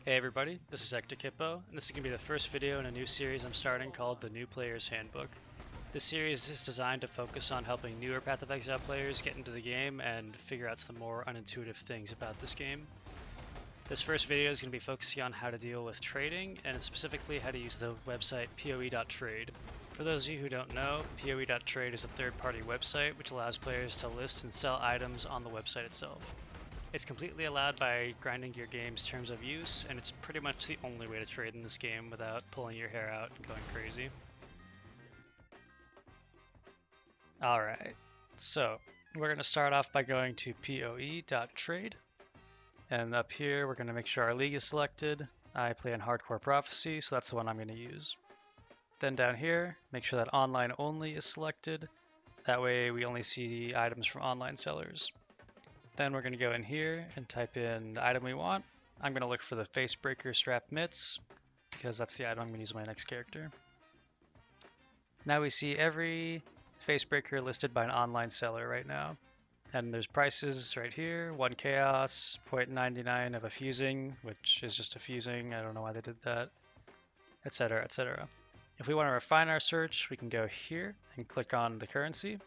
Hey everybody, this is HIPPO, and this is going to be the first video in a new series I'm starting called the New Player's Handbook. This series is designed to focus on helping newer Path of Exile players get into the game and figure out some more unintuitive things about this game. This first video is going to be focusing on how to deal with trading, and specifically how to use the website PoE.trade. For those of you who don't know, PoE.trade is a third-party website which allows players to list and sell items on the website itself. It's completely allowed by grinding your game's terms of use, and it's pretty much the only way to trade in this game without pulling your hair out and going crazy. Alright, so we're going to start off by going to PoE.trade, and up here we're going to make sure our league is selected. I play in Hardcore Prophecy, so that's the one I'm going to use. Then down here, make sure that Online Only is selected. That way we only see items from online sellers. Then we're going to go in here and type in the item we want. I'm going to look for the Facebreaker Strap Mitts because that's the item I'm going to use in my next character. Now we see every Facebreaker listed by an online seller right now. And there's prices right here, 1 chaos, 0.99 of a fusing, which is just a fusing, I don't know why they did that, etc, etc. If we want to refine our search, we can go here and click on the currency.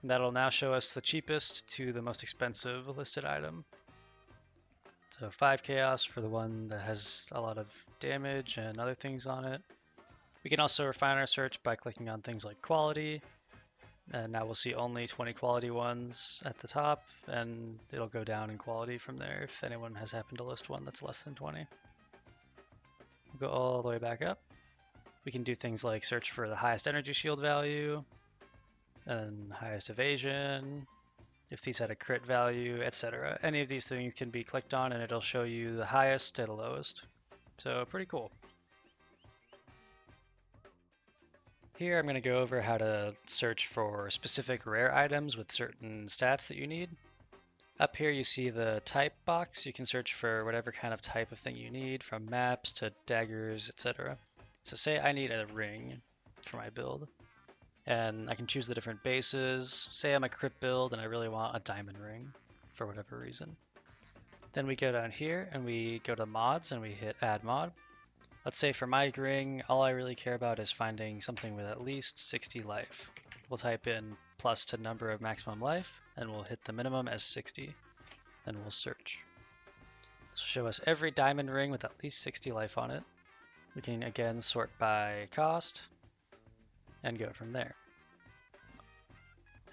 That'll now show us the cheapest to the most expensive listed item. So 5 chaos for the one that has a lot of damage and other things on it. We can also refine our search by clicking on things like quality. And now we'll see only 20 quality ones at the top, and it'll go down in quality from there if anyone has happened to list one that's less than 20. We'll go all the way back up. We can do things like search for the highest energy shield value, and highest evasion, if these had a crit value, etc. Any of these things can be clicked on and it'll show you the highest to the lowest. So pretty cool. Here I'm going to go over how to search for specific rare items with certain stats that you need. Up here you see the type box. You can search for whatever kind of type of thing you need, from maps to daggers, etc. So say I need a ring for my build. And I can choose the different bases. Say I'm a crit build and I really want a diamond ring for whatever reason. Then we go down here and we go to mods and we hit add mod. Let's say for my ring, all I really care about is finding something with at least 60 life. We'll type in plus to number of maximum life and we'll hit the minimum as 60. Then we'll search. This will show us every diamond ring with at least 60 life on it. We can again sort by cost and go from there.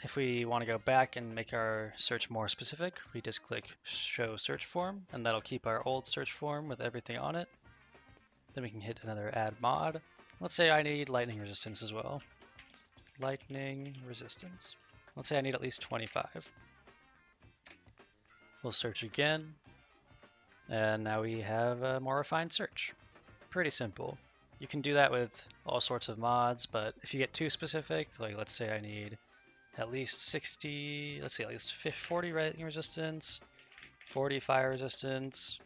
If we want to go back and make our search more specific, we just click show search form, and that'll keep our old search form with everything on it. Then we can hit another add mod. Let's say I need lightning resistance as well. Lightning resistance. Let's say I need at least 25. We'll search again, and now we have a more refined search. Pretty simple. You can do that with all sorts of mods, but if you get too specific, like let's say I need at least 60, let's see, at least 40 lightning resistance, 40 fire resistance,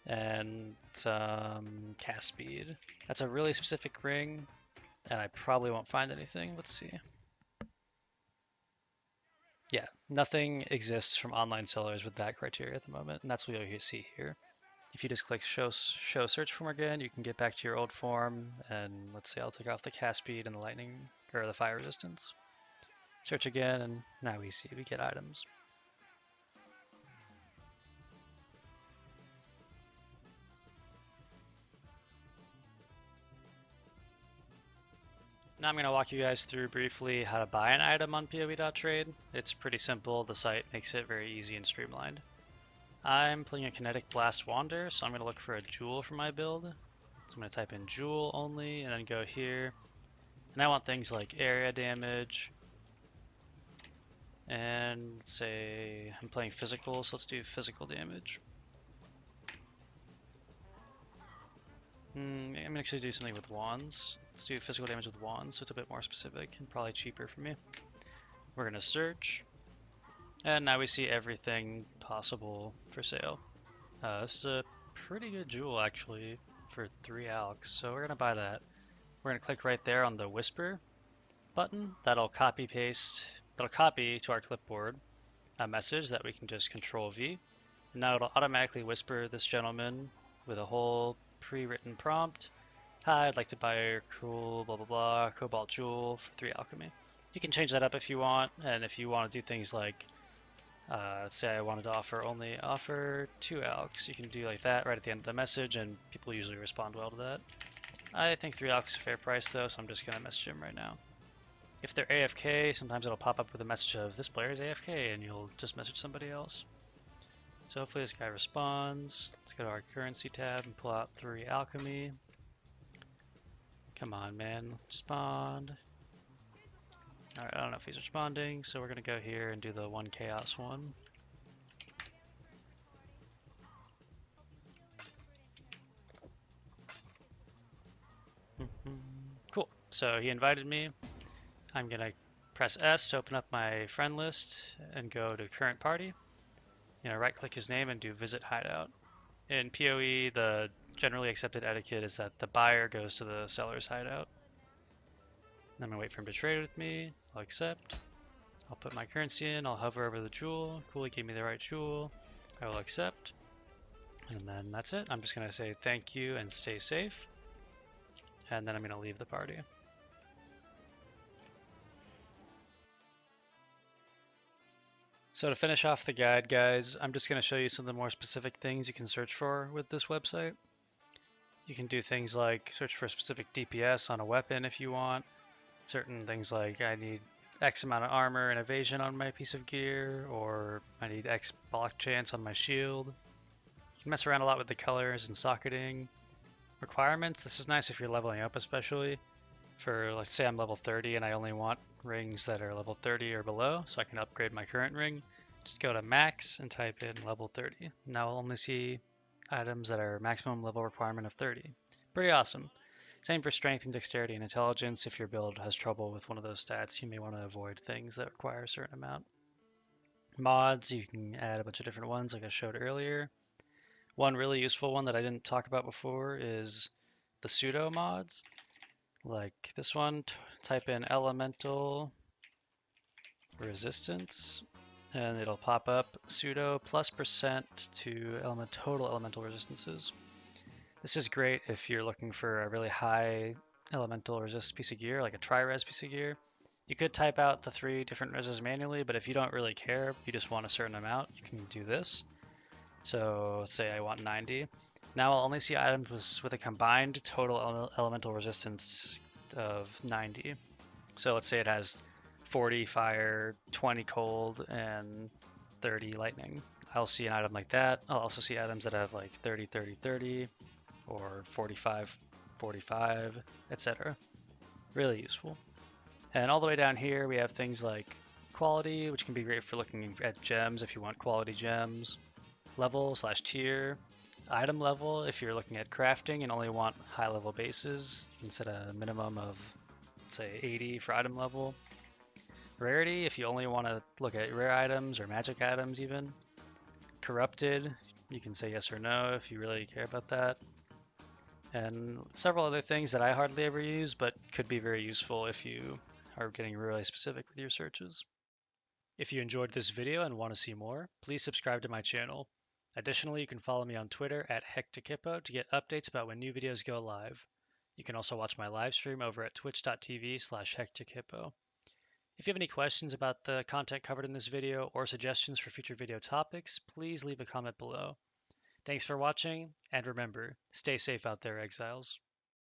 and some cast speed. That's a really specific ring, and I probably won't find anything. Let's see. Yeah, nothing exists from online sellers with that criteria at the moment, and that's what you see here. If you just click show search form again, you can get back to your old form, and let's say I'll take off the cast speed and the lightning, or the fire resistance. Search again, and now we get items. Now I'm going to walk you guys through briefly how to buy an item on PoE.trade. It's pretty simple, the site makes it very easy and streamlined. I'm playing a Kinetic Blast Wander, so I'm going to look for a jewel for my build. So I'm going to type in jewel only, and then go here. And I want things like area damage, and say I'm playing physical, so let's do physical damage. I'm going to actually do something with wands. Let's do physical damage with wands, so it's a bit more specific and probably cheaper for me. We're going to search, and now we see everything possible for sale. This is a pretty good jewel actually for 3 alks, so we're going to buy that. We're going to click right there on the whisper button. That'll copy to our clipboard a message that we can just control V. And now it'll automatically whisper this gentleman with a whole pre-written prompt. Hi, I'd like to buy your cool blah blah blah cobalt jewel for 3 alchemy. You can change that up if you want, and if you want to do things like, say I wanted to offer 2 alks, you can do like that right at the end of the message, and people usually respond well to that. I think 3 alks is a fair price though, so I'm just gonna message him right now. If they're AFK, sometimes it'll pop up with a message of this player is AFK, and you'll just message somebody else. So hopefully this guy responds. Let's go to our currency tab and pull out 3 alchemy. Come on, man, respond. Alright, I don't know if he's responding, so we're gonna go here and do the 1 chaos one. Cool, so he invited me. I'm gonna press S to open up my friend list and go to current party. Right click his name and do visit hideout. In PoE, the generally accepted etiquette is that the buyer goes to the seller's hideout. I'm gonna wait for him to trade with me. I'll accept. I'll put my currency in. I'll hover over the jewel. Cool, he gave me the right jewel. I will accept. And then that's it. I'm just gonna say thank you and stay safe. And then I'm gonna leave the party. So to finish off the guide, guys, I'm just gonna show you some of the more specific things you can search for with this website. You can do things like search for a specific DPS on a weapon if you want. Certain things like I need X amount of armor and evasion on my piece of gear, or I need X block chance on my shield. You can mess around a lot with the colors and socketing. Requirements, this is nice if you're leveling up especially. For, let's say I'm level 30 and I only want rings that are level 30 or below, so I can upgrade my current ring. Just go to max and type in level 30. Now I'll only see items that are maximum level requirement of 30. Pretty awesome. Same for strength and dexterity and intelligence. If your build has trouble with one of those stats, you may want to avoid things that require a certain amount. Mods, you can add a bunch of different ones like I showed earlier. One really useful one that I didn't talk about before is the pseudo mods. Like this one, type in elemental resistance, and it'll pop up pseudo plus % to total elemental resistances. This is great if you're looking for a really high elemental resist piece of gear, like a tri-res piece of gear. You could type out the 3 different reses manually, but if you don't really care, you just want a certain amount, you can do this. So let's say I want 90. Now I'll only see items with a combined total elemental resistance of 90. So let's say it has 40 fire, 20 cold, and 30 lightning. I'll see an item like that. I'll also see items that have like 30, 30, 30, or 45, 45, etc. Really useful. And all the way down here we have things like quality, which can be great for looking at gems if you want quality gems. Level / tier. Item level, if you're looking at crafting and only want high level bases, you can set a minimum of, say, 80 for item level. Rarity, if you only want to look at rare items or magic items even. Corrupted, you can say yes or no if you really care about that. And several other things that I hardly ever use, but could be very useful if you are getting really specific with your searches. If you enjoyed this video and want to see more, please subscribe to my channel. Additionally, you can follow me on Twitter at HIPPO to get updates about when new videos go live. You can also watch my live stream over at twitch.tv/HIPPO. If you have any questions about the content covered in this video or suggestions for future video topics, please leave a comment below. Thanks for watching, and remember, stay safe out there, exiles.